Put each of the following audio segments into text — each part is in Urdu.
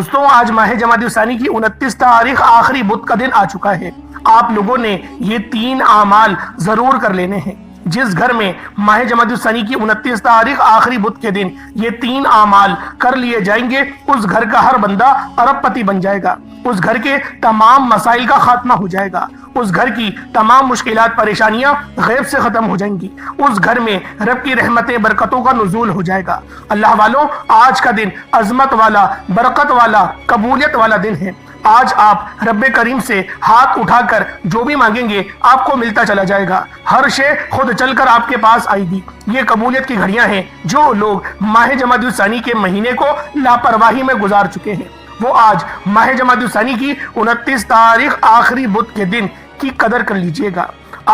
دوستوں آج ماہ جمادی الثانی کی 29 تاریخ آخری بدھ کا دن آ چکا ہے۔ آپ لوگوں نے یہ 3 اعمال ضرور کر لینے ہیں۔ جس گھر میں ماہ جمادی الثانی کی 29 تاریخ آخری بدھ کے دن یہ 3 اعمال کر لیے جائیں گے، اس گھر کا ہر بندہ ارب پتی بن جائے گا، اس گھر کے تمام مسائل کا خاتمہ ہو جائے گا، اس گھر کی تمام مشکلات پریشانیاں غیب سے ختم ہو جائیں گی، اس گھر میں رب کی رحمتیں برکتوں کا نزول ہو جائے گا۔ اللہ والوں، آج کا دن عظمت والا، برکت والا، قبولیت والا دن ہے۔ آج آپ رب کریم سے ہاتھ اٹھا کر جو بھی مانگیں گے آپ کو ملتا چلا جائے گا، ہر شے خود چل کر آپ کے پاس آئے گی۔ یہ قبولیت کی گھڑیاں ہیں۔ جو لوگ ماہ جمادی الثانی کے مہینے کو لاپرواہی میں گزار چکے ہیں، وہ آج ماہ جمادی الثانی کی 29 تاریخ آخری بدھ کے دن کی قدر کر لیجئے گا۔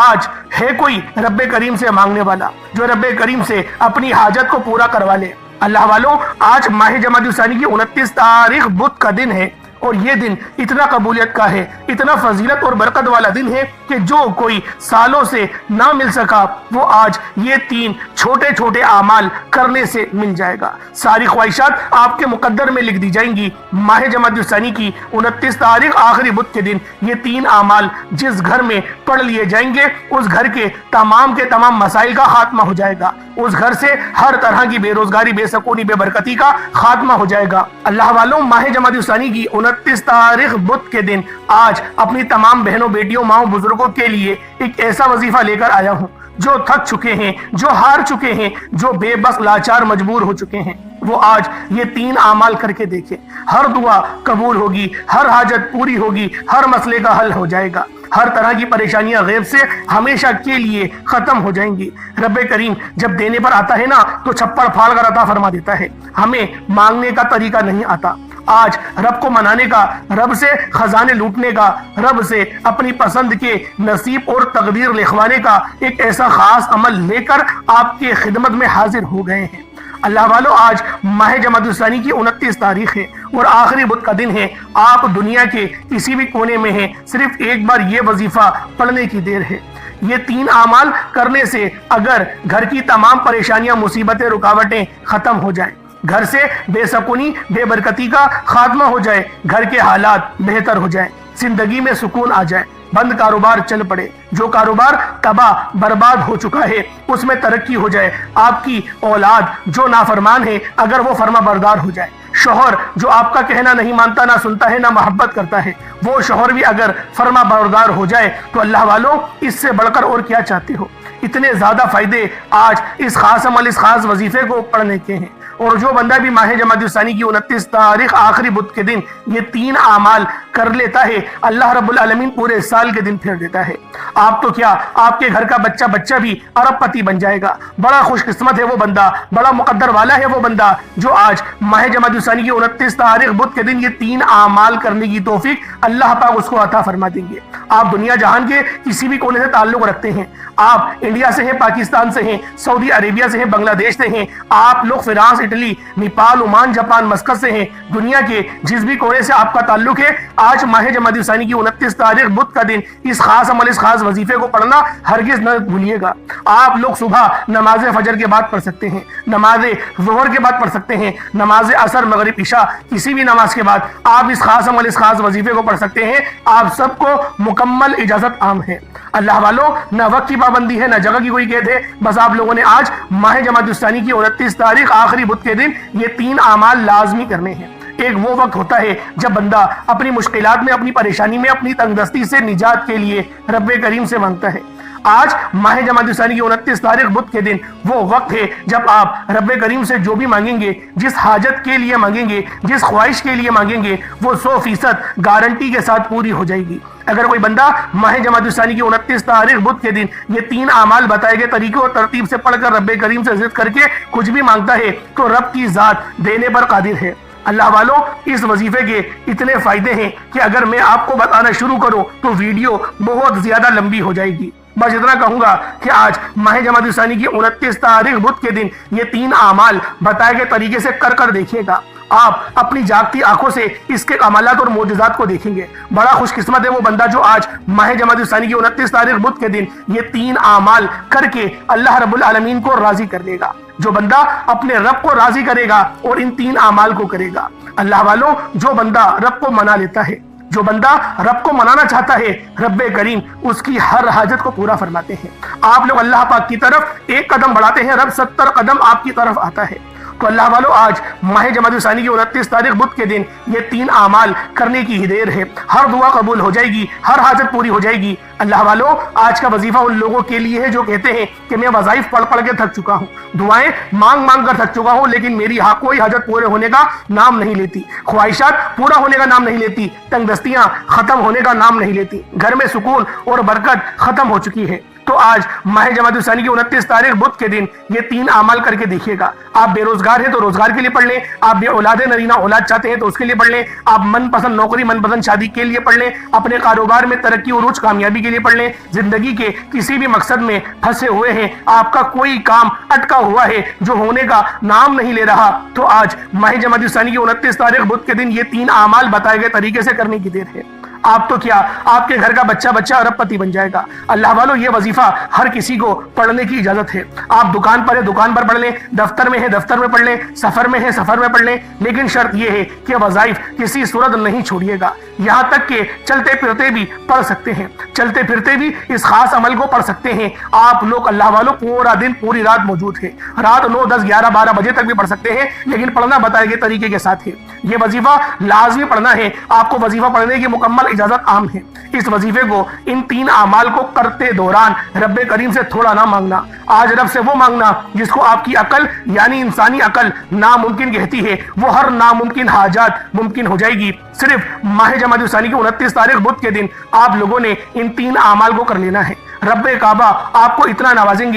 آج ہے کوئی رب کریم سے مانگنے والا جو رب کریم سے اپنی حاجت کو پورا کروا لے۔ اللہ والوں، آج ماہ جمادی الثانی کی 29 تاریخ بدھ کا دن ہے، اور یہ دن اتنا قبولیت کا ہے، اتنا فضیلت اور برکت والا دن ہے کہ جو کوئی سالوں سے نہ مل سکا وہ آج یہ 3 چھوٹے چھوٹے اعمال کرنے سے مل جائے گا۔ ساری خواہشات آپ کے مقدر میں لکھ دی جائیں گی۔ ماہ جمادی الثانی کی 29 تاریخ آخری بدھ کے دن یہ 3 اعمال جس گھر میں پڑھ لیے جائیں گے، اس گھر کے تمام مسائل کا خاتمہ ہو جائے گا، اس گھر سے ہر طرح کی بے روزگاری، بے سکونی، بے برکتی کا خاتمہ ہو جائے گا۔ اللہ والوں، ماہ جمادی الثانی کی 29 تاریخ بدھ کے دن آج اپنی تمام بہنوں، بیٹیوں، ماؤں، بزرگوں کے لیے ایک ایسا وظیفہ لے کر آیا ہوں جو تھک چکے ہیں، جو ہار چکے ہیں، جو بے بس، لاچار، مجبور ہو چکے ہیں۔ وہ آج یہ 3 اعمال کر کے دیکھیں، ہر دعا قبول ہوگی، ہر حاجت پوری ہوگی، ہر مسئلے کا حل ہو جائے گا، ہر طرح کی پریشانیاں غیب سے ہمیشہ کے لیے ختم ہو جائیں گی۔ رب کریم جب دینے پر آتا ہے نا تو چھپڑ پھاڑ کر عطا فرما دیتا ہے، ہمیں مانگنے کا طریقہ نہیں آتا۔ آج رب کو منانے کا، رب سے خزانے لوٹنے کا، رب سے اپنی پسند کے نصیب اور تقدیر لکھوانے کا ایک ایسا خاص عمل لے کر آپ کے خدمت میں حاضر ہو گئے ہیں۔ اللہ والو، آج ماہ جمادی الثانی کی 29 تاریخ ہے اور آخری بدھ کا دن ہے۔ آپ دنیا کے کسی بھی کونے میں ہیں، صرف ایک بار یہ وظیفہ پڑھنے کی دیر ہے۔ یہ 3 اعمال کرنے سے اگر گھر کی تمام پریشانیاں، مصیبتیں، رکاوٹیں ختم ہو جائیں، گھر سے بے سکونی، بے برکتی کا خاتمہ ہو جائے، گھر کے حالات بہتر ہو جائیں، زندگی میں سکون آ جائے، بند کاروبار چل پڑے، جو کاروبار تباہ برباد ہو چکا ہے اس میں ترقی ہو جائے، آپ کی اولاد جو نافرمان ہے اگر وہ فرما بردار ہو جائے، شوہر جو آپ کا کہنا نہیں مانتا، نہ سنتا ہے، نہ محبت کرتا ہے، وہ شوہر بھی اگر فرما بردار ہو جائے تو اللہ والوں، اس سے بڑھ کر اور کیا چاہتے ہو؟ اتنے زیادہ فائدے آج اس خاص عمل، اس خاص وظیفے کو پڑھنے کے ہیں۔ اور جو بندہ بھی ماہ جمادی الثانی کی 29 تاریخ آخری بدھ کے دن یہ 3 اعمال کر لیتا ہے، اللہ رب العالمین پورے سال کے دن پھیر دیتا ہے۔ آپ تو کیا، آپ کے گھر کا بچہ بھی ارب پتی بن جائے گا۔ بڑا خوش قسمت ہے وہ بندہ، بڑا مقدر والا ہے وہ بندہ جو آج ماہ جمادی الثانی کی 29 تاریخ بدھ کے دن یہ 3 اعمال کرنے کی توفیق اللہ پاک اس کو عطا فرما دیں گے۔ آپ دنیا جہان کے کسی بھی کونے سے تعلق رکھتے ہیں، آپ انڈیا سے ہیں، پاکستان سے ہیں، سعودی عربیہ سے ہیں، بنگلہ دیش سے ہیں، آپ لوگ France, Italy, Nepal, Oman, Japan, Muscat سے ہیں، دنیا کے جس بھی کونے سے آپ کا تعلق ہے، آج ماہ جمادی الثانی کی 29 تاریخ بدھ کا دن اس خاص عمل، اس خاص وظیفے کو پڑھنا ہرگز نہ بھولیے گا۔ آپ لوگ صبح نماز فجر کے بعد پڑھ سکتے ہیں، نماز ظہر کے بعد پڑھ سکتے ہیں، نماز عصر، مغرب، عشاء، کسی بھی نماز کے بعد آپ اس خاص عمل، اس خاص وظیفے کو پڑھ سکتے ہیں۔ آپ سب کو مکمل اجازت عام ہے۔ اللہ والوں، نہ وقت کی پابندی ہے، نہ جگہ کی کوئی قید ہے، بس آپ لوگوں نے آج ماہ جمادی الثانی کی 29 تاریخ آخری بدھ کے دن یہ 3 اعمال لازمی کرنے ہیں۔ ایک وہ وقت ہوتا ہے جب بندہ اپنی مشکلات میں، اپنی پریشانی میں، اپنی تنگ دستی سے نجات کے لیے رب کریم سے مانگتا ہے۔ آج ماہ جمادی الثانی کی 29 تاریخ بدھ کے دن وہ وقت ہے جب آپ رب کریم سے جو بھی مانگیں گے، جس حاجت کے لیے مانگیں گے، جس خواہش کے لیے مانگیں گے، وہ 100% گارنٹی کے ساتھ پوری ہو جائے گی۔ اگر کوئی بندہ ماہ جمادی الثانی کی 29 تاریخ بدھ کے دن یہ 3 اعمال بتائے گئے طریقوں اور ترتیب سے پڑھ کر رب کریم سے ضد کر کے کچھ بھی مانگتا ہے تو رب کی ذات دینے پر قادر ہے۔ اللہ والوں، اس وظیفے کے اتنے فائدے ہیں کہ اگر میں آپ کو بتانا شروع کروں تو ویڈیو بہت زیادہ لمبی ہو جائے گی۔ بس اتنا کہوں گا کہ آج ماہ جمادی الثانی کی 29 تاریخ بدھ کے دن یہ 3 اعمال بتائے گئے طریقے سے کر دیکھیے گا۔ آپ اپنی جاگتی آنکھوں سے اس کے عملات اور معجزات کو دیکھیں گے۔ بڑا خوش قسمت ہے وہ بندہ جو آج ماہ جمادی الثانی کی 29 تاریخ بدھ کے دن یہ 3 اعمال کر کے اللہ رب العالمین کو راضی کر لے گا۔ جو بندہ اپنے رب کو راضی کرے گا اور ان 3 اعمال کو کرے گا۔ اللہ والوں، جو بندہ رب کو منا لیتا ہے، جو بندہ رب کو منانا چاہتا ہے، رب کریم اس کی ہر حاجت کو پورا فرماتے ہیں۔ آپ لوگ اللہ پاک کی طرف ایک قدم بڑھاتے ہیں، رب 70 قدم آپ کی طرف آتا ہے۔ تو اللہ والوں، آج ماہ جمادی الثانی کی 29 تاریخ بدھ کے دن یہ 3 اعمال کرنے کی ہی دیر ہے۔ ہر دعا قبول ہو جائے گی، ہر حاجت پوری ہو جائے گی۔ اللہ والوں، آج کا وظیفہ ان لوگوں کے لیے ہے جو کہتے ہیں کہ میں وظائف پڑھ پڑھ کے تھک چکا ہوں، دعائیں مانگ مانگ کر تھک چکا ہوں، لیکن میری کوئی حاجت پورے ہونے کا نام نہیں لیتی، خواہشات پورا ہونے کا نام نہیں لیتی، تنگ دستیاں ختم ہونے کا نام نہیں لیتی، گھر میں سکون اور برکت ختم ہو چکی ہے۔ تو آج ماہ جمادی الثانی کی 29 تاریخ بدھ کے دن یہ 3 اعمال کر کے دیکھیے گا۔ آپ بے روزگار ہیں تو روزگار کے لیے پڑھ لیں، آپ بے اولاد نرینہ اولاد چاہتے ہیں تو اس کے لیے پڑھ لیں، آپ من پسند نوکری، من پسند شادی کے لیے پڑھ لیں، اپنے کاروبار میں ترقی عروج کامیابی کے لیے پڑھ لیں، زندگی کے کسی بھی مقصد میں پھنسے ہوئے ہیں، آپ کا کوئی کام اٹکا ہوا ہے جو ہونے کا نام نہیں لے رہا، تو آج ماہ جمادی الثانی کی 29 تاریخ بدھ کے دن یہ 3 اعمال بتائے گئے طریقے سے کرنے کی دیر ہے۔ آپ تو کیا، آپ کے گھر کا بچہ ارب پتی بن جائے گا۔ اللہ والوں، یہ وظیفہ ہر کسی کو پڑھنے کی اجازت ہے۔ آپ دکان پر ہے، دکان پر پڑھ لیں، دفتر میں ہے، دفتر میں پڑھ لیں، سفر میں ہے، سفر میں پڑھ لیں، لیکن شرط یہ ہے کہ وظائف کسی صورت نہیں چھوڑیے گا، یہاں تک کہ چلتے پھرتے بھی پڑھ سکتے ہیں، چلتے پھرتے بھی اس خاص عمل کو پڑھ سکتے ہیں۔ آپ لوگ اللہ والوں پورا دن پوری رات موجود ہے، رات 9، 10، 11، 12 بجے تک بھی پڑھ سکتے ہیں، لیکن پڑھنا بتائے گئے طریقے کے ساتھ ہے۔ یہ وظیفہ لازمی پڑھنا ہے، آپ کو وظیفہ پڑھنے کی مکمل اجازت عام ہے۔ اس وظیفے کو، ان 3 اعمال کو کرتے دوران رب کریم سے تھوڑا نہ مانگنا، آج رب سے وہ مانگنا جس کو آپ کی عقل یعنی انسانی عقل ناممکن کہتی ہے، وہ ہر ناممکن حاجات ممکن ہو جائے گی۔ صرف ماہ جمادی الثانی کی 29 تاریخ بدھ کے دن آپ لوگوں نے ان 3 اعمال کو کر لینا ہے۔ رب کعبہ آپ کو اتنا نوازیں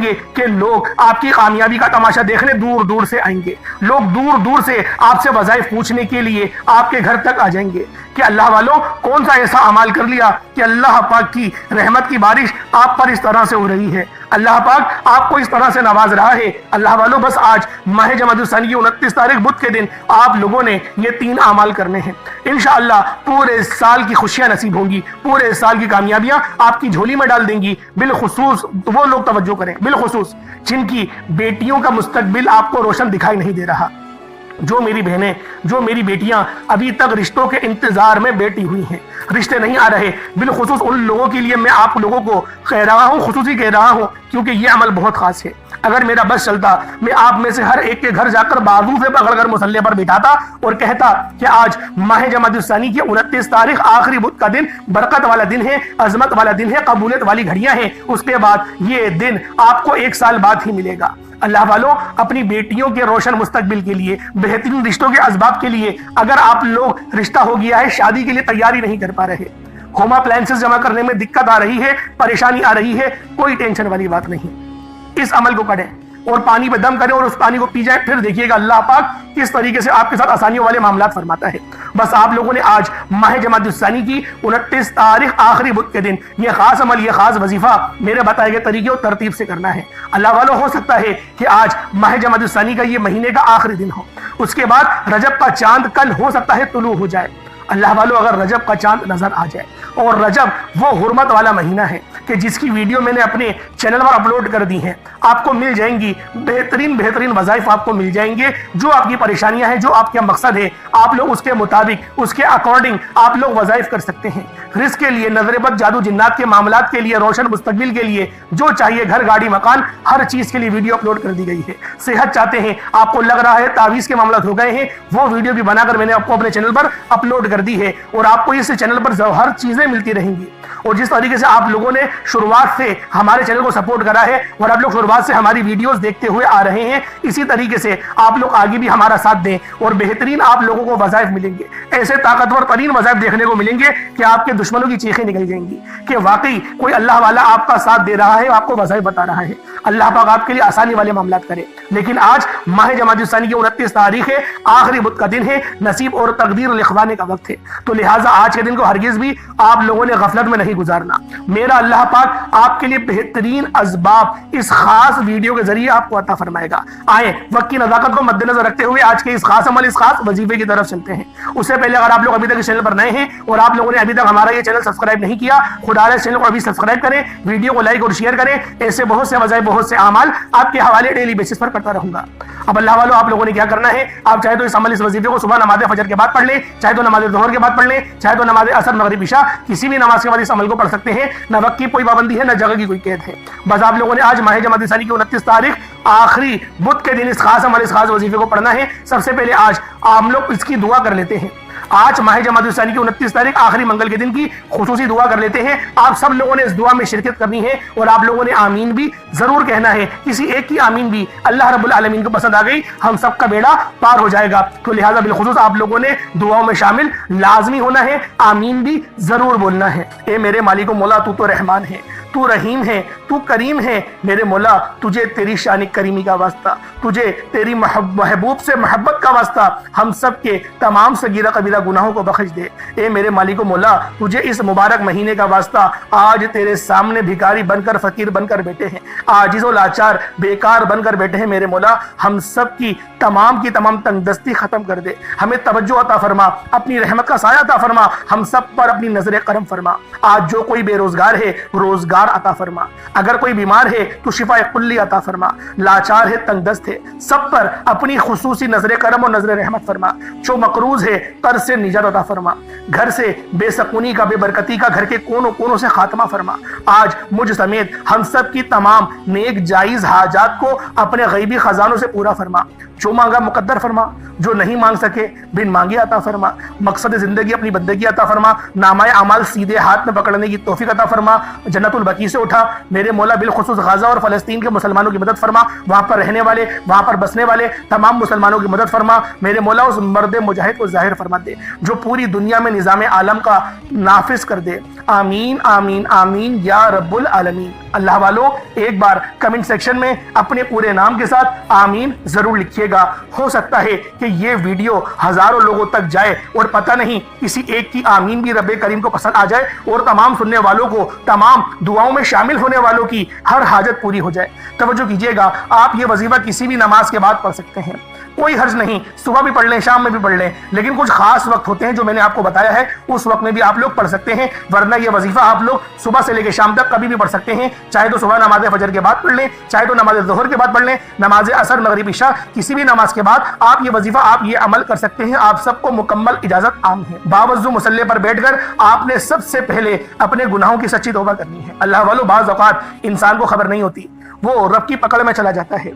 گے کہ لوگ آپ کی کامیابی کا تماشا دیکھنے دور دور سے آئیں گے، لوگ دور دور سے آپ سے وظائف پوچھنے کے لیے آپ کے گھر تک آ جائیں گے کہ اللہ والوں کون سا ایسا عمل کر لیا کہ اللہ پاک کی رحمت کی بارش آپ پر اس طرح سے ہو رہی ہے، اللہ پاک آپ کو اس طرح سے نواز رہا ہے۔ اللہ والوں، بس آج ماہ جمادی الثانی کی 29 تاریخ بدھ کے دن آپ لوگوں نے یہ 3 اعمال کرنے ہیں۔ انشاءاللہ پورے سال کی خوشیاں نصیب ہوں گی، پورے سال کی کامیابیاں آپ کی جھولی میں ڈال دیں گی۔ بالخصوص وہ لوگ توجہ کریں، بالخصوص جن کی بیٹیوں کا مستقبل آپ کو روشن دکھائی نہیں دے رہا، جو میری بہنیں، جو میری بیٹیاں ابھی تک رشتوں کے انتظار میں بیٹھی ہوئی ہیں، رشتے نہیں آ رہے، بالخصوص ان لوگوں کے لیے میں آپ لوگوں کو کہہ رہا ہوں، خصوصی کہہ رہا ہوں، کیونکہ یہ عمل بہت خاص ہے۔ اگر میرا بس چلتا، میں آپ میں سے ہر ایک کے گھر جا کر بازو سے پکڑ کر مصلے پر بٹھاتا اور کہتا کہ آج ماہ جمادی الثانی کی 29 تاریخ آخری بدھ کا دن برکت والا دن ہے، عظمت والا دن ہے، قبولیت والی گھڑیاں ہیں، اس کے بعد یہ دن آپ کو 1 سال بعد ہی ملے گا۔ اللہ والوں، اپنی بیٹیوں کے روشن مستقبل کے لیے، بہترین رشتوں کے اسباب کے لیے، اگر آپ لوگ رشتہ ہو گیا ہے، شادی کے لیے تیاری نہیں کر پا رہے، ہوم اپلائنسز جمع کرنے میں دقت آ رہی ہے، پریشانی آ رہی ہے، کوئی ٹینشن والی بات نہیں، اس عمل کو کریں اور پانی پہ دم کریں اور اس پانی کو پی جائیں، پھر دیکھیے گا اللہ پاک کس طریقے سے آپ کے ساتھ آسانیوں والے معاملات فرماتا ہے۔ بس آپ لوگوں نے آج ماہ جمادی الثانی کی 29 تاریخ آخری بدھ کے دن یہ خاص عمل، یہ خاص وظیفہ میرے بتائے گئے طریقے اور ترتیب سے کرنا ہے۔ اللہ والوں، ہو سکتا ہے کہ آج ماہ جمادی الثانی کا یہ مہینے کا آخری دن ہو، اس کے بعد رجب کا چاند کل ہو سکتا ہے طلوع ہو جائے۔ اللہ والوں، اگر رجب کا چاند نظر آ جائے، اور رجب وہ حرمت والا مہینہ ہے کہ جس کی ویڈیو میں نے اپنے چینل پر اپلوڈ کر دی ہیں، آپ کو مل جائیں گی بہترین وظائف، آپ کو مل جائیں گے، جو آپ کی پریشانیاں ہیں، جو آپ کا مقصد ہے، آپ لوگ اس کے مطابق، اس کے اکارڈنگ آپ لوگ وظائف کر سکتے ہیں۔ رزق کے لیے، نظر بد، جادو جنات کے معاملات کے لیے، روشن مستقبل کے لیے، جو چاہیے، گھر گاڑی مکان، ہر چیز کے لیے ویڈیو اپلوڈ کر دی گئی ہے۔ صحت چاہتے ہیں، آپ کو لگ رہا ہے تعویذ کے معاملات ہو گئے ہیں، وہ ویڈیو بھی بنا کر میں نے آپ کو اپنے چینل پر اپلوڈ کر دی ہے، اور آپ کو اس چینل پر ہر چیزیں ملتی رہیں گی۔ اور جس طریقے سے آپ لوگوں نے شروعات سے ہمارے چینل کو سپورٹ کرا ہے اور آپ لوگ شروعات سے ہماری ویڈیوز دیکھتے ہوئے آ رہے ہیں، اسی طریقے سے آپ لوگ آگے بھی ہمارا ساتھ دیں اور بہترین آپ لوگوں کو وظائف ملیں گے، ایسے طاقتور ترین وظائف دیکھنے کو ملیں گے کہ آپ کے دشمنوں کی چیخیں نکل جائیں گی کہ واقعی کوئی اللہ والا آپ کا ساتھ دے رہا ہے، آپ کو وظائف بتا رہا ہے۔ اللہ پاک آپ کے لیے آسانی والے معاملات کرے۔ لیکن آج ماہ جمادی الثانی کی 29 تاریخ ہے، آخری بدھ کا دن ہے، نصیب اور تقدیر لکھوانے کا وقت ہے، تو لہٰذا آج کے دن کو ہرگز بھی آپ لوگوں نے غفلت میں نہیں گزارنا۔ میرا اللہ پاک آپ کے لیے بہترین اسباب اس خاص ویڈیو کے ذریعے آپ کو عطا فرمائے گا۔ آئیں وقت کی نزاکت کو مد نظر رکھتے ہوئے آج کے اس خاص عمل، اس خاص وظیفے کی طرف چلتے ہیں۔ اس سے پہلے اگر آپ لوگ ابھی تک اس چینل پر نئے ہیں اور آپ لوگوں نے ابھی تک ہمارا یہ چینل سبسکرائب نہیں کیا، خدا اس چینل کو ابھی سبسکرائب کریں، ویڈیو کو لائک اور شیئر کریں۔ ایسے بہت سے وظائف، بہت سے اعمال آپ کے حوالے ڈیلی بیسس پر کرتا رہوں گا۔ اب اللہ والو، آپ لوگوں نے کیا کرنا ہے، آپ چاہے تو اس عمل، اس وظیفے کو صبح نماز فجر کے بعد پڑھ لیں، چاہے تو نماز ظہر کے بعد پڑھ لیں، چاہے تو نماز عصر، مغرب، عشاء، کسی بھی نماز کے بعد اس عمل کو پڑھ سکتے ہیں۔ نہ وقت کی کوئی پابندی ہے، نہ جگہ کی کوئی قید ہے۔ بس آپ لوگوں نے آج ماہ جمادی الثانی کی 29 تاریخ آخری بدھ کے دن اس خاص عمل، اس خاص وظیفے کو پڑھنا ہے۔ سب سے پہلے آج ہم لوگ اس کی دعا کر لیتے ہیں۔ آج ماہ جمادی الثانی کی 29 تاریخ آخری منگل کے دن کی خصوصی دعا کر لیتے ہیں۔ آپ سب لوگوں نے اس دعا میں شرکت کرنی ہے اور آپ لوگوں نے آمین بھی ضرور کہنا ہے۔ کسی ایک کی آمین بھی اللہ رب العالمین کو پسند آ گئی، ہم سب کا بیڑا پار ہو جائے گا۔ تو لہٰذا بالخصوص آپ لوگوں نے دعاؤں میں شامل لازمی ہونا ہے، آمین بھی ضرور بولنا ہے۔ اے میرے مالک و مولا، تو تو رحمان ہے، تو رحیم ہے، تو کریم ہے۔ میرے مولا، تجھے تیری شان کریمی کا واسطہ، تجھے تیری محبوب سے محبت کا واسطہ ہم سب کے تمام صغیرہ کبیرہ گناہوں کو بخش دے۔ اے میرے مالک و مولا، تجھے اس مبارک مہینے کا واسطہ آج تیرے سامنے بھکاری بن کر، فقیر بن کر بیٹھے ہیں، عاجز و لاچار بیکار بن کر بیٹھے ہیں۔ میرے مولا، ہم سب کی تمام تنگ دستی ختم کر دے، ہمیں توجہ عطا فرما، اپنی رحمت کا سایہ عطا فرما، ہم سب پر اپنی نظر کرم فرما۔ آج جو کوئی بے روزگار ہے، روزگار عطا فرما، اگر کوئی بیمار ہے تو شفا کلی عطا فرما، لاچار ہے، تنگ دست ہے، سب پر اپنی خصوصی نظر کرم اور نظر رحمت فرما۔ جو مقروض ہے قرض سے نجات عطا فرما، گھر سے بے سکونی کا، بے برکتی کا، گھر کے کونوں کونوں سے خاتمہ فرما۔ آج مجھ سمیت ہم سب کی تمام نیک جائز حاجات کو اپنے غیبی خزانوں سے پورا فرما۔ جو مانگا مقدر فرما، جو نہیں مانگ سکے بن مانگے عطا فرما۔ مقصد زندگی اپنی بندگی عطا فرما، نامہ اعمال سیدھے ہاتھ میں پکڑنے کی توفیق عطا فرما۔ جنت البقیع سے اٹھا میرے مولا، بالخصوص غزہ اور فلسطین کے مسلمانوں کی مدد فرما، وہاں پر رہنے والے، وہاں پر بسنے والے تمام مسلمانوں کی مدد فرما۔ میرے مولا، اس مرد مجاہد کو ظاہر فرما دے جو پوری دنیا میں نظام عالم کا نافذ کر دے۔ آمین آمین آمین یا رب العالمین۔ اللہ والو، ایک بار کمنٹ سیکشن میں اپنے پورے نام کے ساتھ آمین ضرور لکھیے گا۔ ہو سکتا ہے کہ یہ ویڈیو ہزاروں لوگوں تک جائے اور پتہ نہیں کسی ایک کی آمین بھی رب کریم کو پسند آ جائے اور تمام سننے والوں کو، تمام دعاؤں میں شامل ہونے والوں کی ہر حاجت پوری ہو جائے۔ توجہ کیجئے گا، آپ یہ وظیفہ کسی بھی نماز کے بعد پڑھ سکتے ہیں، کوئی حرج نہیں، صبح بھی پڑھ لیں، شام میں بھی پڑھ لیں، لیکن کچھ خاص وقت ہوتے ہیں جو میں نے آپ کو بتایا ہے، اس وقت میں بھی آپ لوگ پڑھ سکتے ہیں، ورنہ یہ وظیفہ آپ لوگ صبح سے لے کے شام تک کبھی بھی پڑھ سکتے ہیں۔ چاہے تو صبح نماز فجر کے بعد پڑھ لیں، چاہے تو نماز ظہر کے بعد پڑھ لیں، نماز عصر، مغرب، عشاء، کسی بھی نماز کے بعد آپ یہ وظیفہ، آپ یہ عمل کر سکتے ہیں۔ آپ سب کو مکمل اجازت عام ہے۔ باوضو مصلی پر بیٹھ کر آپ نے سب سے پہلے اپنے گناہوں کی سچی توبہ کرنی ہے۔ اللہ والو، بعض اوقات انسان کو خبر نہیں ہوتی، وہ رب کی پکڑ میں چلا جاتا ہے،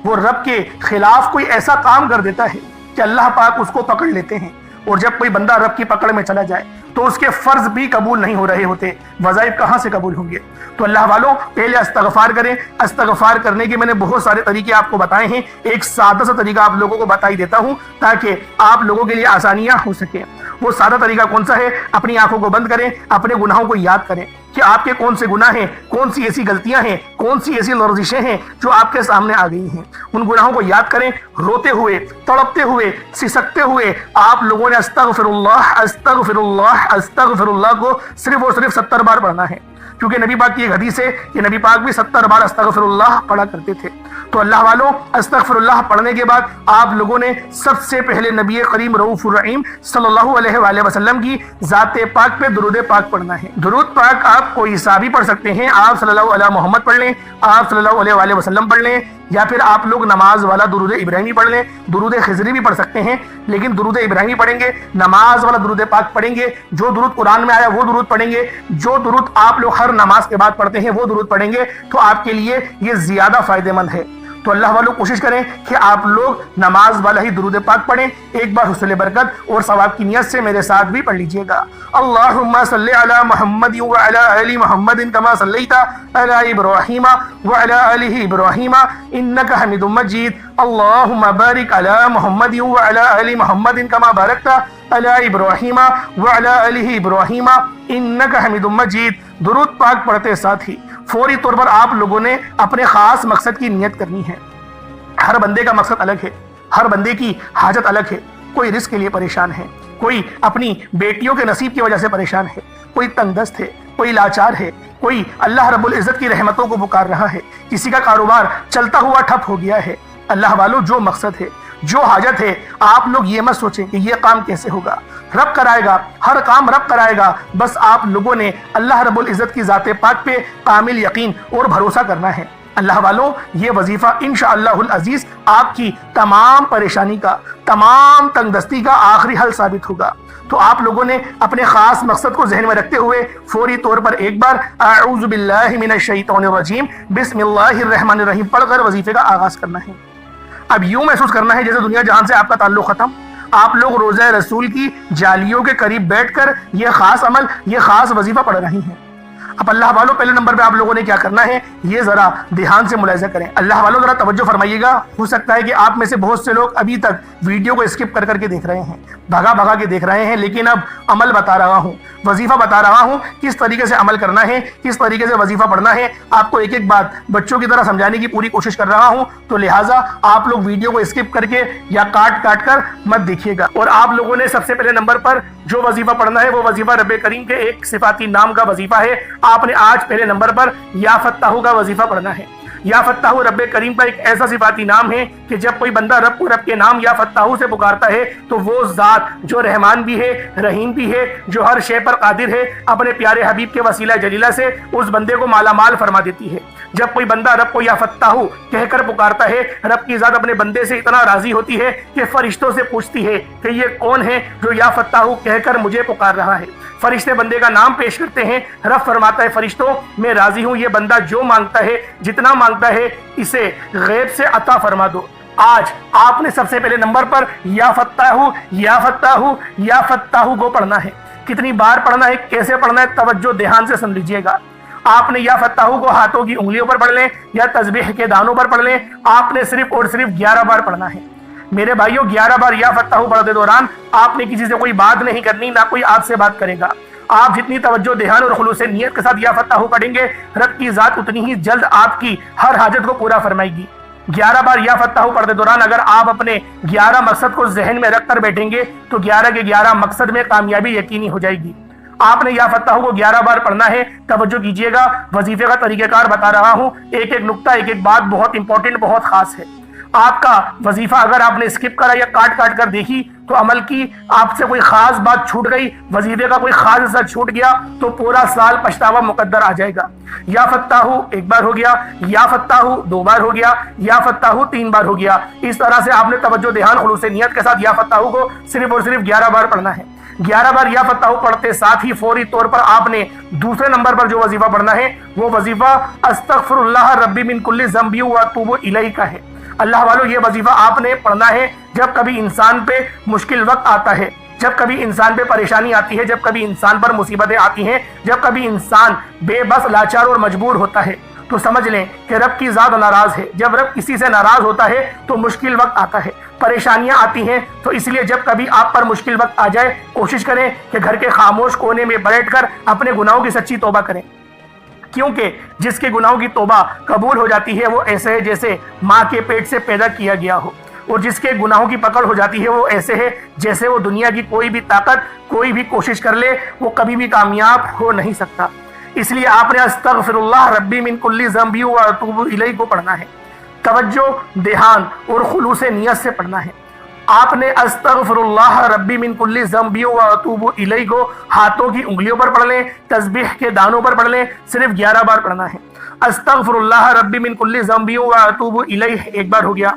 وہ رب کے خلاف کوئی ایسا کام کر دیتا ہے کہ اللہ پاک اس کو پکڑ لیتے ہیں، اور جب کوئی بندہ رب کی پکڑ میں چلا جائے تو اس کے فرض بھی قبول نہیں ہو رہے ہوتے، وظائف کہاں سے قبول ہوں گے؟ تو اللہ والوں، پہلے استغفار کریں۔ استغفار کرنے کے میں نے بہت سارے طریقے آپ کو بتائے ہیں، ایک سادہ سا طریقہ آپ لوگوں کو بتا ہی دیتا ہوں تاکہ آپ لوگوں کے لیے آسانیاں ہو سکیں۔ وہ سادہ طریقہ کون سا ہے؟ اپنی آنکھوں کو بند کریں، اپنے گناہوں کو یاد کریں کہ آپ کے کون سے گناہ ہیں، کون سی ایسی غلطیاں ہیں، کون سی ایسی لرزشیں ہیں جو آپ کے سامنے آ گئی ہیں۔ ان گناہوں کو یاد کریں، روتے ہوئے، تڑپتے ہوئے، سسکتے ہوئے آپ لوگوں نے استغفر اللہ استغفر اللہ استغفر اللہ کو صرف اور صرف 70 بار پڑھنا ہے، کیونکہ نبی پاک کی ایک حدیث ہے کہ نبی پاک بھی 70 بار استغفر اللہ پڑھا کرتے تھے۔ تو اللہ والوں، استغفر اللہ پڑھنے کے بعد آپ لوگوں نے سب سے پہلے نبی کریم رؤوف الرحیم صلی اللہ علیہ وآلہ وسلم کی ذات پاک پہ درود پاک پڑھنا ہے۔ درود پاک آپ کوئی سا بھی پڑھ سکتے ہیں، آپ صلی اللہ علیہ محمد پڑھ لیں، آپ صلی اللہ علیہ وآلہ وسلم پڑھ لیں، یا پھر آپ لوگ نماز والا درود ابراہیمی پڑھ لیں، درود خضری بھی پڑھ سکتے ہیں، لیکن درود ابراہیمی پڑھیں گے، نماز والا درود پاک پڑھیں گے، جو درود قرآن میں آیا وہ درود پڑھیں گے، جو درود آپ لوگ ہر نماز کے بعد پڑھتے ہیں وہ درود پڑھیں گے، تو آپ کے لیے یہ زیادہ فائدہ مند ہے۔ تو اللہ والوں، کوشش کریں کہ آپ لوگ نماز والا ہی درود پاک پڑھیں۔ ایک بار حصول برکت اور ثواب کی نیت سے میرے ساتھ بھی پڑھ لیجئے گا۔ اللہم صلی علی محمد وعلی آل محمد کما صلیت علی ابراہیم وعلی آل ابراہیم انک حمید مجید۔ اللہم بارک علی محمد وعلی آل محمد کما بارکت علی ابراہیم وعلی آل ابراہیم انک حمید مجید۔ درود پاک پڑھتے ساتھ ہی فوری طور پر آپ لوگوں نے اپنے خاص مقصد کی نیت کرنی ہے۔ ہر بندے کا مقصد الگ ہے، ہر بندے کی حاجت الگ ہے۔ کوئی رزق کے لیے پریشان ہے، کوئی اپنی بیٹیوں کے نصیب کی وجہ سے پریشان ہے، کوئی تنگ دست ہے، کوئی لاچار ہے، کوئی اللہ رب العزت کی رحمتوں کو پکار رہا ہے، کسی کا کاروبار چلتا ہوا ٹھپ ہو گیا ہے۔ اللہ والوں، جو مقصد ہے، جو حاجت ہے، آپ لوگ یہ مت سوچیں کہ یہ کام کیسے ہوگا، رب کرائے گا، ہر کام رب کرائے گا۔ بس آپ لوگوں نے اللہ رب العزت کی ذات پاک پہ کامل یقین اور بھروسہ کرنا ہے۔ اللہ والوں، یہ وظیفہ انشاءاللہ العزیز آپ کی تمام پریشانی کا، تمام تنگ دستی کا آخری حل ثابت ہوگا۔ تو آپ لوگوں نے اپنے خاص مقصد کو ذہن میں رکھتے ہوئے فوری طور پر ایک بار اعوذ باللہ من الشیطان الرجیم بسم اللہ الرحمن الرحیم پڑھ کر وظیفے کا آغاز کرنا ہے۔ اب یوں محسوس کرنا ہے جیسے دنیا جہان سے آپ کا تعلق ختم، آپ لوگ روضہ رسول کی جالیوں کے قریب بیٹھ کر یہ خاص عمل، یہ خاص وظیفہ پڑھ رہی ہیں۔ اب اللہ والوں، پہلے نمبر پہ آپ لوگوں نے کیا کرنا ہے، یہ ذرا دھیان سے ملاحظہ کریں۔ اللہ والوں ذرا توجہ فرمائیے گا، ہو سکتا ہے کہ آپ میں سے بہت سے لوگ ابھی تک ویڈیو کو اسکپ کر کے دیکھ رہے ہیں، بھگا بھگا کے دیکھ رہے ہیں، لیکن اب عمل بتا رہا ہوں، وظیفہ بتا رہا ہوں، کس طریقے سے عمل کرنا ہے، کس طریقے سے وظیفہ پڑھنا ہے۔ آپ کو ایک ایک بات بچوں کی طرح سمجھانے کی پوری کوشش کر رہا ہوں، تو لہٰذا آپ لوگ ویڈیو کو اسکپ کر کے یا کاٹ کر مت دیکھیے گا۔ اور آپ لوگوں نے سب سے پہلے نمبر پر جو وظیفہ پڑھنا ہے وہ وظیفہ رب کریم کے ایک صفاتی نام کا وظیفہ ہے۔ آپ نے آج پہلے نمبر پر یا فتاح کا وظیفہ پڑھنا ہے۔ یا فتاح رب کریم کا ایک ایسا صفاتی نام ہے کہ جب کوئی بندہ رب کو رب کے نام یا فتاح سے پکارتا ہے تو وہ ذات جو رحمان بھی ہے، رحیم بھی ہے، جو ہر شے پر قادر ہے، اپنے پیارے حبیب کے وسیلہ جلیلہ سے اس بندے کو مالا مال فرما دیتی ہے۔ جب کوئی بندہ رب کو یا فتاح کہہ کر پکارتا ہے، رب کی ذات اپنے بندے سے اتنا راضی ہوتی ہے کہ فرشتوں سے پوچھتی ہے کہ یہ کون ہے جو یا فتاح کہہ کر مجھے پکار رہا ہے۔ فرشتے بندے کا نام پیش کرتے ہیں، رب فرماتا ہے فرشتوں میں راضی ہوں، یہ بندہ جو مانگتا ہے، جتنا مانگتا ہے، اسے غیب سے عطا فرما دو۔ آج آپ نے سب سے پہلے نمبر پر یا فتاح یا فتاح یا فتاح کو پڑھنا ہے۔ کتنی بار پڑھنا ہے، کیسے پڑھنا ہے، توجہ دھیان سے سن لیجئے گا۔ آپ نے یا فتاح کو ہاتھوں کی انگلیوں پر پڑھ لیں یا تسبیح کے دانوں پر پڑھ لیں، آپ نے صرف اور صرف 11 بار پڑھنا ہے۔ میرے بھائیوں، 11 بار یا فتاح پڑھتے دوران آپ نے کسی سے کوئی بات نہیں کرنی، نہ کوئی آپ سے بات کرے گا۔ آپ جتنی توجہ دھیان اور خلوص نیت کے ساتھ یا فتاح پڑھیں گے، رب کی ذات اتنی ہی جلد آپ کی ہر حاجت کو پورا فرمائے گی۔ 11 بار یا فتاح پڑھتے دوران اگر آپ اپنے 11 مقصد کو ذہن میں رکھ کر بیٹھیں گے تو 11 کے 11 مقصد میں کامیابی یقینی ہو جائے گی۔ آپ نے یا فتاح کو 11 بار پڑھنا ہے۔ توجہ کیجئے گا، وظیفے کا طریقہ کار بتا رہا ہوں، ایک ایک نقطہ، ایک ایک بات بہت امپورٹنٹ، بہت خاص ہے۔ آپ کا وظیفہ اگر آپ نے اسکپ کرا یا کاٹ کر دیکھی تو عمل کی آپ سے کوئی خاص بات چھوٹ گئی، وظیفے کا کوئی خاص حصہ چھوٹ گیا تو پورا سال پچھتاوا مقدر آ جائے گا۔ یا فتاح ایک بار ہو گیا، یا فتاح 2 بار ہو گیا، یا فتاح 3 بار ہو گیا۔ اس طرح سے آپ نے توجہ دھیان خلوص نیت کے ساتھ یا فتاح کو صرف اور صرف 11 بار پڑھنا ہے۔ 11 بار یا فتاح پڑھتے ساتھ ہی فوری طور پر آپ نے دوسرے نمبر پر جو وظیفہ پڑھنا ہے وہ وظیفہ استغفر اللہ ربی من کل ذنب واتوب الیہ کا ہے۔ اللہ والوں، یہ وظیفہ آپ نے پڑھنا ہے جب کبھی انسان پہ مشکل وقت آتا ہے، جب کبھی انسان پہ پریشانی آتی ہے، جب کبھی انسان پر مصیبتیں آتی ہیں، جب کبھی انسان بے بس، لاچار اور مجبور ہوتا ہے، تو سمجھ لیں کہ رب کی ذات ناراض ہے۔ جب رب کسی سے ناراض ہوتا ہے تو مشکل وقت آتا ہے، پریشانیاں آتی ہیں۔ تو اس لیے جب کبھی آپ پر مشکل وقت آ جائے، کوشش کریں کہ گھر کے خاموش کونے میں بیٹھ کر اپنے گناہوں کی سچی توبہ کریں، کیونکہ جس کے گناہوں کی توبہ قبول ہو جاتی ہے وہ ایسے ہے جیسے ماں کے پیٹ سے پیدا کیا گیا ہو، اور جس کے گناہوں کی پکڑ ہو جاتی ہے وہ ایسے ہے جیسے وہ دنیا کی کوئی بھی طاقت، کوئی بھی کوشش کر لے، وہ کبھی بھی کامیاب ہو نہیں سکتا۔ اس لیے آپ نے استغفر اللہ ربی من کل ذنب واتوب الیہ کو پڑھنا ہے۔ توجہ دھیان اور خلوص نیت سے پڑھنا ہے۔ آپ نے استغفر اللہ ربی من کل ذنب واتوب الیہ کو ہاتھوں کی انگلیوں پر پڑھ لیں، تسبیح کے دانوں پر پڑھ لیں، صرف 11 بار پڑھنا ہے۔ استغفر اللہ ربی من کل ذنب واتوب الیہ ایک بار ہو گیا۔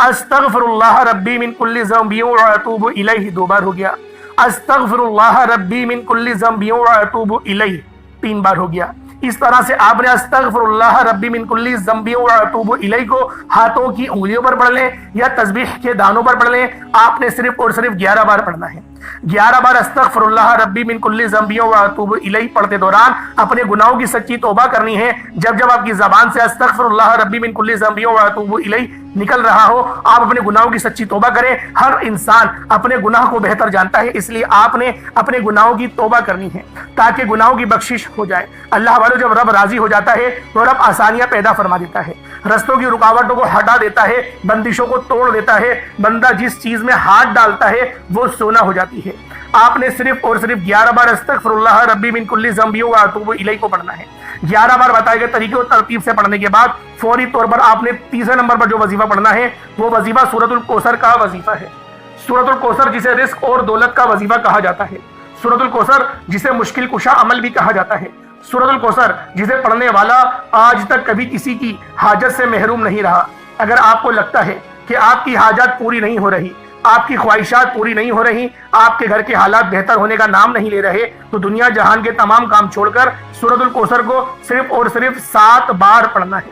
استغفر اللہ ربی من کل ذنب واتوب الیہ 2 بار ہو گیا۔ استغفر اللہ ربی من کل ذنب واتوب الیہ 3 بار ہو گیا۔ اس طرح سے آپ نے استغفر اللہ ربی من کل ذنب واتوب الیہ کو ہاتھوں کی انگلیوں پر پڑھ لیں یا تسبیح کے دانوں پر پڑھ لیں، آپ نے صرف اور صرف 11 بار پڑھنا ہے۔ 11 بار استغفر اللہ ربی من کل ذنب واتوب الیہ پڑھتے دوران اپنے گناہوں کی سچی توبہ کرنی ہے۔ جب جب آپ کی زبان سے استغفر اللہ ربی من کل ذنب واتوب الیہ نکل رہا ہو، آپ اپنے گناہوں کی سچی توبہ کریں۔ ہر انسان اپنے گناہ کو بہتر جانتا ہے، اس لیے آپ نے اپنے گناہوں کی توبہ کرنی ہے تاکہ گناہوں کی بخشش ہو جائے۔ اللہ والوں، جب رب راضی ہو جاتا ہے تو رب آسانیاں پیدا فرما دیتا ہے، رستوں کی رکاوٹوں کو ہٹا دیتا ہے، بندشوں کو توڑ دیتا ہے۔ بندہ جس چیز میں ہاتھ ڈالتا ہے وہ سونا ہو جاتی ہے۔ آپ نے صرف اور صرف 11 بار استغفراللہ ربی من کل ذنب و اتوب الیہ کو پڑھنا ہے۔ 11 بار بتائے گئے طریقے اور ترتیب سے پڑھنے کے بعد فوری طور پر آپ نے تیسرے نمبر پر جو وظیفہ پڑھنا ہے وہ وظیفہ سورۃ الکوثر کا وظیفہ ہے۔ سورۃ الکوثر جسے رزق اور دولت کا وظیفہ کہا جاتا ہے، سورۃ الکوثر جسے مشکل کشا عمل بھی کہا جاتا ہے، سورۃ الکوثر جسے پڑھنے والا آج تک کبھی کسی کی حاجت سے محروم نہیں رہا۔ اگر آپ کو لگتا ہے کہ آپ کی حاجات پوری نہیں ہو رہی، آپ کی خواہشات پوری نہیں ہو رہی، آپ کے گھر کے حالات بہتر ہونے کا نام نہیں لے رہے، تو دنیا جہان کے تمام کام چھوڑ کر سورۃ الکوثر کو صرف اور صرف 7 بار پڑھنا ہے۔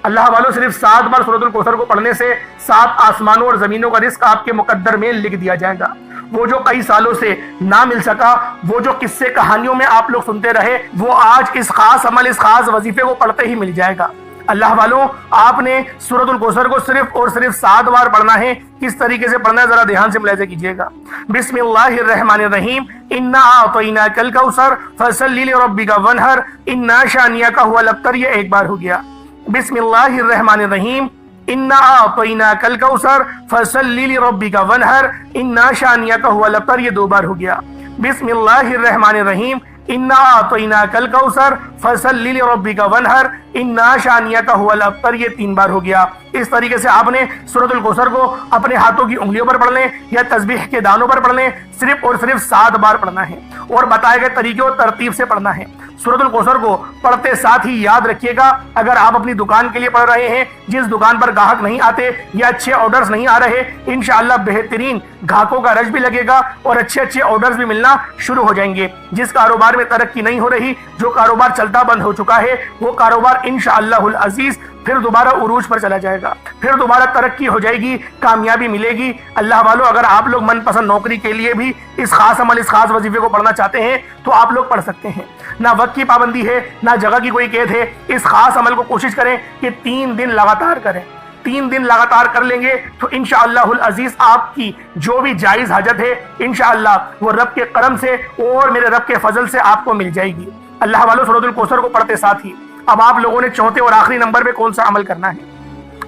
اللہ والوں، صرف 7 بار سورۃ الکوثر کو پڑھنے سے 7 آسمانوں اور زمینوں کا رزق آپ کے مقدر میں لکھ دیا جائے گا۔ وہ جو کئی سالوں سے نہ مل سکا، وہ جو قصے کہانیوں میں آپ لوگ سنتے رہے، وہ آج اس خاص عمل، اس خاص وظیفے کو پڑھتے ہی مل جائے گا۔ اللہ والوں، آپ نے سورۃ الکوثر کو صرف اور صرف 7 بار پڑھنا ہے۔ کس طریقے سے پڑھنا ہے ذرا دھیان سے ملاحظہ کیجیے گا۔ بسم اللہ الرحمن الرحیم، انا اعطیناک الکوثر فصل لربک وانحر انا شانئک هو الابتر، یہ ایک بار ہو گیا۔ بسم اللہ الرحمن الرحیم، انا اعطیناک الکوثر فصل لربک وانحر انا شانئک هو الابتر، یہ 2 بار ہو گیا۔ بسم اللہ الرحمن الرحیم، انا اعطیناک الکوثر فصل لربک وانحر انا شانئک هو الابتر، یہ 3 بار ہو گیا۔ اس طریقے سے آپ نے سورۃ الکوثر کو اپنے ہاتھوں کی انگلیوں پر پڑھ لیں یا تسبیح کے دانوں پر پڑھ لیں، صرف اور صرف 7 بار پڑھنا ہے اور بتائے گئے طریقے اور ترتیب سے پڑھنا ہے۔ سورۃ الکوثر کو پڑھتے ساتھ ہی یاد رکھیے گا، اگر آپ اپنی دکان کے لیے پڑھ رہے ہیں، جس دکان پر گاہک نہیں آتے یا اچھے آرڈرز نہیں آ رہے، انشاءاللہ بہترین گاہکوں کا رش بھی لگے گا اور اچھے آرڈرز بھی ملنا شروع ہو جائیں گے۔ جس کاروبار میں ترقی نہیں ہو رہی، جو کاروبار چلتا بند ہو چکا ہے، وہ کاروبار انشاءاللہ العزیز پھر دوبارہ عروج پر چلا جائے گا، پھر دوبارہ ترقی ہو جائے گی، کامیابی ملے گی۔ اللہ والوں، اگر آپ لوگ من پسند نوکری کے لیے بھی اس خاص عمل، اس خاص وظیفے کو پڑھنا چاہتے ہیں تو آپ لوگ پڑھ سکتے ہیں۔ نہ وقت کی پابندی ہے، نہ جگہ کی کوئی قید ہے۔ اس خاص عمل کو کوشش کریں کہ 3 دن لگاتار کریں۔ 3 دن لگاتار کر لیں گے تو انشاءاللہ العزیز آپ کی جو بھی جائز حاجت ہے انشاءاللہ وہ رب کے کرم سے اور میرے رب کے فضل سے آپ کو مل جائے گی۔ اللہ والوں، سورۃ الکوثر کو پڑھتے ساتھ ہی اب آپ لوگوں نے چوتھے اور آخری نمبر پہ کون سا عمل کرنا ہے؟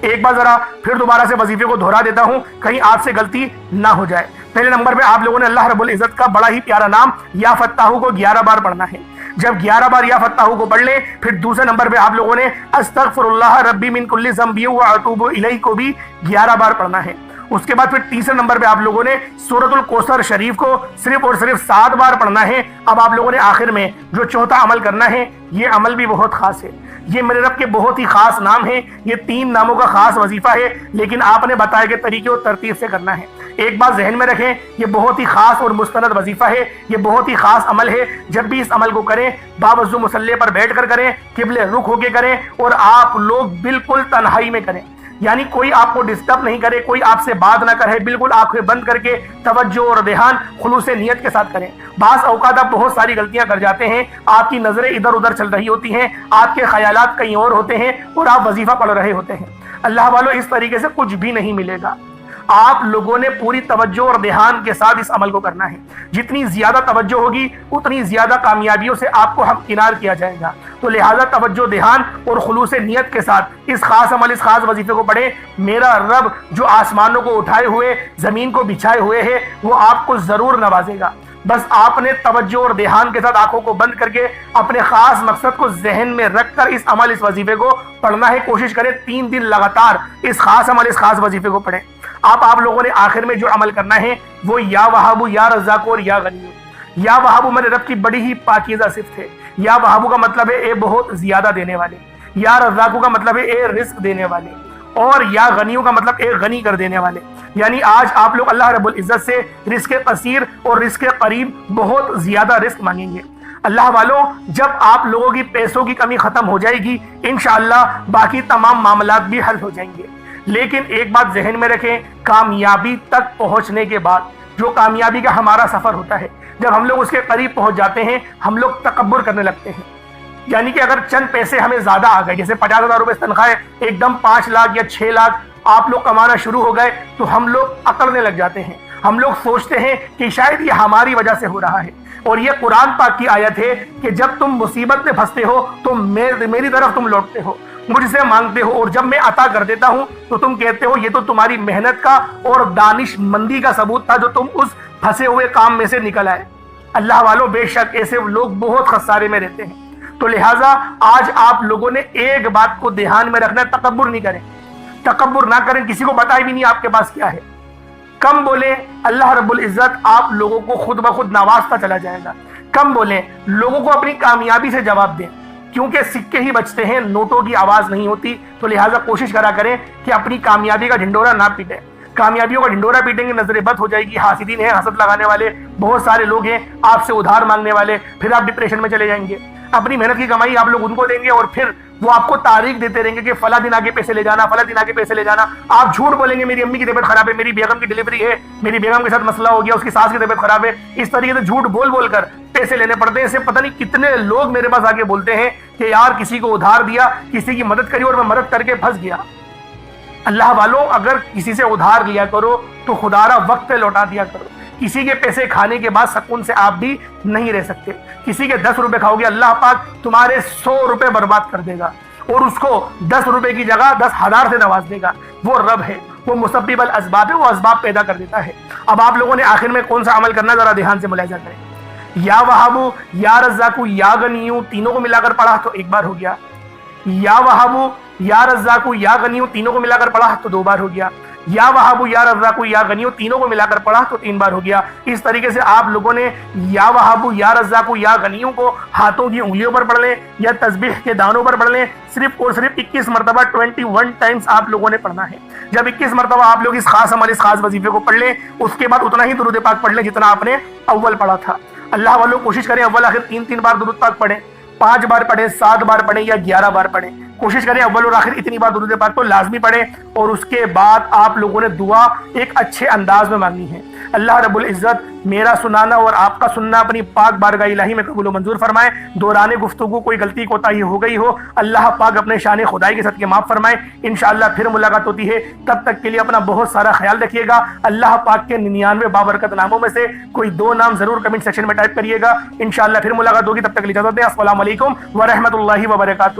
ایک بار ذرا پھر دوبارہ سے وظیفے کو دہرا دیتا ہوں، کہیں آپ سے غلطی نہ ہو جائے۔ پہلے نمبر پہ آپ لوگوں نے اللہ رب العزت کا بڑا ہی پیارا نام یا فتاح کو 11 بار پڑھنا ہے۔ جب 11 بار یا فتاح کو پڑھ لیں، پھر دوسرے نمبر پہ آپ لوگوں نے استغفراللہ ربی من کل ذنب و اتوب الیہ کو بھی 11 بار پڑھنا ہے۔ اس کے بعد پھر تیسرے نمبر پہ آپ لوگوں نے سورۃ الکوثر شریف کو صرف اور صرف 7 بار پڑھنا ہے۔ اب آپ لوگوں نے آخر میں جو چوتھا عمل کرنا ہے، یہ عمل بھی بہت خاص ہے، یہ میرے رب کے بہت ہی خاص نام ہے، یہ 3 ناموں کا خاص وظیفہ ہے، لیکن آپ نے بتائے گئے طریقے اور ترتیب سے کرنا ہے۔ ایک بات ذہن میں رکھیں، یہ بہت ہی خاص اور مستند وظیفہ ہے، یہ بہت ہی خاص عمل ہے۔ جب بھی اس عمل کو کریں، باوضو مصلی پر بیٹھ کر کریں، قبلے رخ ہو کے کریں اور آپ لوگ بالکل تنہائی میں کریں، یعنی کوئی آپ کو ڈسٹرب نہیں کرے، کوئی آپ سے بات نہ کرے، بالکل آنکھیں بند کر کے توجہ اور دھیان خلوص نیت کے ساتھ کریں۔ بعض اوقات آپ بہت ساری غلطیاں کر جاتے ہیں، آپ کی نظریں ادھر ادھر چل رہی ہوتی ہیں، آپ کے خیالات کہیں اور ہوتے ہیں اور آپ وظیفہ پڑھ رہے ہوتے ہیں۔ اللہ والوں، اس طریقے سے کچھ بھی نہیں ملے گا۔ آپ لوگوں نے پوری توجہ اور دھیان کے ساتھ اس عمل کو کرنا ہے۔ جتنی زیادہ توجہ ہوگی اتنی زیادہ کامیابیوں سے آپ کو ہمکنار کیا جائے گا۔ تو لہٰذا توجہ، دھیان اور خلوص نیت کے ساتھ اس خاص عمل، اس خاص وظیفے کو پڑھیں۔ میرا رب جو آسمانوں کو اٹھائے ہوئے، زمین کو بچھائے ہوئے ہے، وہ آپ کو ضرور نوازے گا۔ بس آپ نے توجہ اور دھیان کے ساتھ آنکھوں کو بند کر کے اپنے خاص مقصد کو ذہن میں رکھ کر اس عمل، اس وظیفے کو پڑھنا ہے۔ کوشش کریں 3 دن لگاتار اس خاص عمل، اس خاص وظیفے کو پڑھیں۔ آپ لوگوں نے آخر میں جو عمل کرنا ہے وہ یا وہاب یا رزاق اور یا غنی۔ یا وہاب میرے رب کی بڑی ہی پاکیزہ صفت ہے۔ یا وہاب کا مطلب ہے اے بہت زیادہ دینے والے، یا رزاق کا مطلب ہے اے رزق دینے والے، اور یا غنیوں کا مطلب اے غنی کر دینے والے۔ یعنی آج آپ لوگ اللہ رب العزت سے رزق قصیر اور رزق قریب بہت زیادہ رزق مانگیں گے۔ اللہ والوں، جب آپ لوگوں کی پیسوں کی کمی ختم ہو جائے گی، انشاءاللہ باقی تمام معاملات بھی حل ہو جائیں گے۔ لیکن ایک بات ذہن میں رکھیں، کامیابی تک پہنچنے کے بعد جو کامیابی کا ہمارا سفر ہوتا ہے، جب ہم لوگ اس کے قریب پہنچ جاتے ہیں، ہم لوگ تکبر کرنے لگتے ہیں۔ یعنی کہ اگر چند پیسے ہمیں زیادہ آ گئے، جیسے 50,000 روپے تنخواہ ہے، ایک دم 5 لاکھ یا 6 لاکھ آپ لوگ کمانا شروع ہو گئے، تو ہم لوگ اکڑنے لگ جاتے ہیں۔ ہم لوگ سوچتے ہیں کہ شاید یہ ہماری وجہ سے ہو رہا ہے، اور یہ قرآن پاک کی آیت ہے کہ جب تم مصیبت میں پھنستے ہو تو میری طرف تم لوٹتے ہو، مجھ سے مانگتے ہو اور جب میں عطا کر دیتا ہوں تو تم کہتے ہو یہ تو تمہاری محنت کا اور دانش مندی کا ثبوت تھا جو تم اس پھنسے ہوئے کام میں سے نکل آئے۔ اللہ والوں بے شک ایسے لوگ بہت خسارے میں رہتے ہیں۔ تو لہٰذا آج آپ لوگوں نے ایک بات کو دھیان میں رکھنا ہے، تکبر نہیں کریں، تکبر نہ کریں، کسی کو بتائے بھی نہیں آپ کے پاس کیا ہے، کم بولیں، اللہ رب العزت آپ لوگوں کو خود بخود نوازتا چلا جائے گا۔ کم بولیں، لوگوں کو اپنی کامیابی سے جواب دیں، کیونکہ سکے ہی بچتے ہیں، نوٹوں کی آواز نہیں ہوتی۔ تو لہٰذا کوشش کرا کریں کہ اپنی کامیابی کا ڈھنڈورا نہ پیٹیں، کامیابیوں کا ڈھنڈورا پیٹیں گے نظر بد ہو جائے گی، حاسدین ہیں، حسد لگانے والے بہت سارے لوگ ہیں، آپ سے ادھار مانگنے والے، پھر آپ ڈپریشن میں چلے جائیں گے۔ اپنی محنت کی کمائی آپ لوگ ان کو دیں گے اور پھر وہ آپ کو تاریخ دیتے رہیں گے کہ فلاں دن آگے پیسے لے جانا، فلاں دن آگے پیسے لے جانا۔ آپ جھوٹ بولیں گے میری امی کی طبیعت خراب ہے، میری بیگم کی ڈلیوری ہے، میری بیگم کے ساتھ مسئلہ ہو گیا، اس کی ساس کی طبیعت خراب ہے، اس طریقے سے جھوٹ بول بول کر پیسے لینے پڑتے ہیں۔ اسے پتہ نہیں کتنے لوگ میرے پاس آگے بولتے ہیں کہ یار کسی کو ادھار دیا، کسی کی مدد کری اور میں مدد کر کے پھنس گیا۔ اللہ والوں اگر کسی سے ادھار لیا کرو تو خدا را وقت پہ لوٹا دیا کرو۔ کسی کے پیسے کھانے کے بعد سکون سے آپ بھی نہیں رہ سکتے۔ کسی کے 10 روپے کھاؤ گے، اللہ پاک تمہارے 100 روپے برباد کر دے گا اور اس کو 10 روپے کی جگہ 10,000 سے نواز دے گا۔ وہ رب ہے، وہ مسبب الاسباب ہے، وہ اسباب پیدا کر دیتا ہے۔ اب آپ لوگوں نے آخر میں کون سا عمل کرنا ذرا دھیان سے ملاحظہ کریں۔ یا وہابو، یا رزاقو، یا غنیو، تینوں کو ملا کر پڑھا تو ایک بار ہو گیا۔ یا وہابو، یا رزاقو، یا غنیو، تینوں کو ملا کر پڑھا تو 2 بار ہو گیا۔ یا وہابو، یا رزاقو، یا غنیو، تینوں کو ملا کر پڑھا تو 3 بار ہو گیا۔ اس طریقے سے آپ لوگوں نے یا وہابو، یا رزاقو، یا غنیو کو ہاتھوں کی انگلیوں پر پڑھ لیں یا تسبیح کے دانوں پر پڑھ لیں، صرف اور صرف 21 مرتبہ 21 ٹائمز آپ لوگوں نے پڑھنا ہے۔ جب 21 مرتبہ آپ لوگ اس خاص عمل، اس خاص وظیفے کو پڑھ لیں، اس کے بعد اتنا ہی درود پاک پڑھ لیں جتنا آپ نے اول پڑھا تھا۔ اللہ والوں کوشش کریں اول آخر 3 بار درود پاک پڑھیں، 5 بار پڑھیں، 7 بار پڑھیں یا 11 بار پڑھیں۔ کوشش کریں اول اور آخر اتنی بار درود پاک تو لازمی پڑھیں، اور اس کے بعد آپ لوگوں نے دعا ایک اچھے انداز میں مانگنی ہے۔ اللہ رب العزت میرا سنانا اور آپ کا سننا اپنی پاک بارگاہ الہی میں قبول و منظور فرمائے۔ دوران گفتگو کوئی غلطی کوتاہی ہو گئی ہو، اللہ پاک اپنے شان خدائی کے صدقے معاف فرمائے۔ انشاءاللہ پھر ملاقات ہوتی ہے، تب تک کے لیے اپنا بہت سارا خیال رکھیے گا۔ اللہ پاک کے 99 بابرکت ناموں میں سے کوئی 2 نام ضرور کمنٹ سیکشن میں ٹائپ کریے گا۔ انشاءاللہ پھر ملاقات ہوگی، تب تک کے لیے اجازت دیں۔ السلام علیکم ورحمۃ اللہ وبرکاتہ۔